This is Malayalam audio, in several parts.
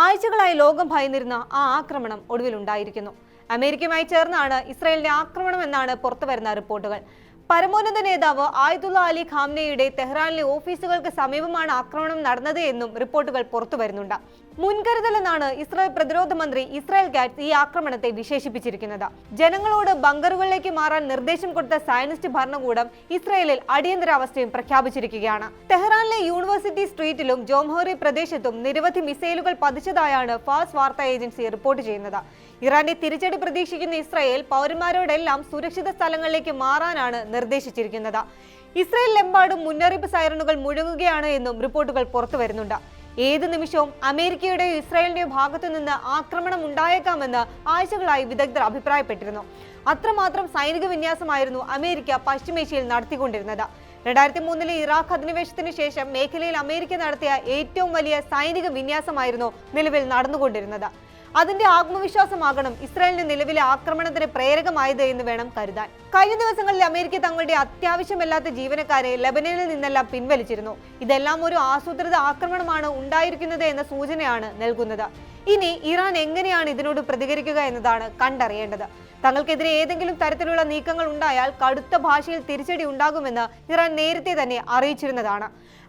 ആഴ്ചകളായി ലോകം ഭയന്നിരുന്ന ആ ആക്രമണം ഒടുവിലുണ്ടായിരിക്കുന്നു. അമേരിക്കയുമായി ചേർന്നാണ് ഇസ്രായേലിന്റെ ആക്രമണം എന്നാണ് പുറത്തുവരുന്ന റിപ്പോർട്ടുകൾ. പരമോന്നത നേതാവ് ആയതുള്ള അലി ഖാംനെയുടെ തെഹ്റാനിലെ ഓഫീസുകൾക്ക് സമീപമാണ് ആക്രമണം നടന്നത് എന്നും റിപ്പോർട്ടുകൾ പുറത്തുവരുന്നുണ്ട്. മുൻകരുതലെന്നാണ് ഇസ്രായേൽ പ്രതിരോധ മന്ത്രി ഇസ്രായേൽ കാറ്റ്സ് ഈ ആക്രമണത്തെ വിശേഷിപ്പിച്ചിരിക്കുന്നത്. ജനങ്ങളോട് ബങ്കറുകളിലേക്ക് മാറാൻ നിർദ്ദേശം കൊടുത്ത സയനിസ്റ്റ് ഭരണകൂടം ഇസ്രായേലിൽ അടിയന്തരാവസ്ഥയും പ്രഖ്യാപിച്ചിരിക്കുകയാണ്. തെഹ്റാനിലെ യൂണിവേഴ്സിറ്റി സ്ട്രീറ്റിലും ജോംഹോറി പ്രദേശത്തും നിരവധി മിസൈലുകൾ പതിച്ചതായാണ് ഫാസ് വാർത്താ ഏജൻസി റിപ്പോർട്ട് ചെയ്യുന്നത്. ഇറാന്റെ തിരിച്ചടി പ്രതീക്ഷിക്കുന്ന ഇസ്രായേൽ പൗരന്മാരോടെല്ലാം സുരക്ഷിത സ്ഥലങ്ങളിലേക്ക് മാറാനാണ് നിർദ്ദേശിച്ചിരിക്കുന്നത്. ഇസ്രായേലിലെമ്പാടും മുന്നറിയിപ്പ് സൈറണുകൾ മുഴങ്ങുകയാണ് എന്നും റിപ്പോർട്ടുകൾ പുറത്തുവരുന്നുണ്ട്. ഏത് നിമിഷവും അമേരിക്കയുടെയോ ഇസ്രായേലിന്റെയോ ഭാഗത്തു നിന്ന് ആക്രമണം ഉണ്ടായേക്കാമെന്ന് ആഴ്ചകളായി വിദഗ്ധർ അഭിപ്രായപ്പെട്ടിരുന്നു. അത്രമാത്രം സൈനിക വിന്യാസമായിരുന്നു അമേരിക്ക പശ്ചിമേഷ്യയിൽ നടത്തിക്കൊണ്ടിരുന്നത്. 2003 ഇറാഖ് അധിനിവേശത്തിന് ശേഷം മേഖലയിൽ അമേരിക്ക നടത്തിയ ഏറ്റവും വലിയ സൈനിക വിന്യാസമായിരുന്നു നിലവിൽ നടന്നുകൊണ്ടിരുന്നത്. അതിന്റെ ആത്മവിശ്വാസമാകണം ഇസ്രായേലിന്റെ നിലവിലെ ആക്രമണത്തിന് പ്രേരകമായത് എന്ന് വേണം കരുതാൻ. കഴിഞ്ഞ ദിവസങ്ങളിൽ അമേരിക്ക തങ്ങളുടെ അത്യാവശ്യമല്ലാത്ത ജീവനക്കാരെ ലെബനനിൽ നിന്നെല്ലാം പിൻവലിച്ചിരുന്നു. ഇതെല്ലാം ഒരു ആസൂത്രിത ആക്രമണമാണ് ഉണ്ടായിരിക്കുന്നത് എന്ന സൂചനയാണ് നൽകുന്നത്. ഇനി ഇറാൻ എങ്ങനെയാണ് ഇതിനോട് പ്രതികരിക്കുക എന്നതാണ് കണ്ടറിയേണ്ടത്. തങ്ങൾക്കെതിരെ ഏതെങ്കിലും തരത്തിലുള്ള നീക്കങ്ങൾ ഉണ്ടായാൽ കടുത്ത ഭാഷയിൽ തിരിച്ചടി ഉണ്ടാകുമെന്ന് ഇറാൻ നേരത്തെ തന്നെ അറിയിച്ചിരുന്നതാണ്.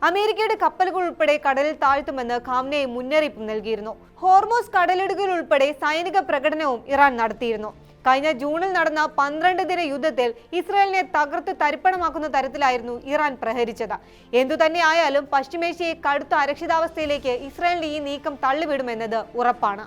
അമേരിക്കയുടെ കപ്പലുകൾ ഉൾപ്പെടെ കടലിൽ താഴ്ത്തുമെന്ന് ഖാംനെ മുന്നറിയിപ്പ് നൽകിയിരുന്നു. ഹോർമോസ് കടലിടുകിൽ ഉൾപ്പെടെ സൈനിക പ്രകടനവും ഇറാൻ നടത്തിയിരുന്നു. കഴിഞ്ഞ ജൂണിൽ നടന്ന 12 ദിന യുദ്ധത്തിൽ ഇസ്രായേലിനെ തകർത്ത് തരിപ്പണമാക്കുന്ന തരത്തിലായിരുന്നു ഇറാൻ പ്രഹരിച്ചത്. എന്തുതന്നെ ആയാലും പശ്ചിമേഷ്യയെ കടുത്ത അരക്ഷിതാവസ്ഥയിലേക്ക് ഇസ്രായേലിന്റെ ഈ നീക്കം തള്ളിവിടുമെന്നത് ഉറപ്പാണ്.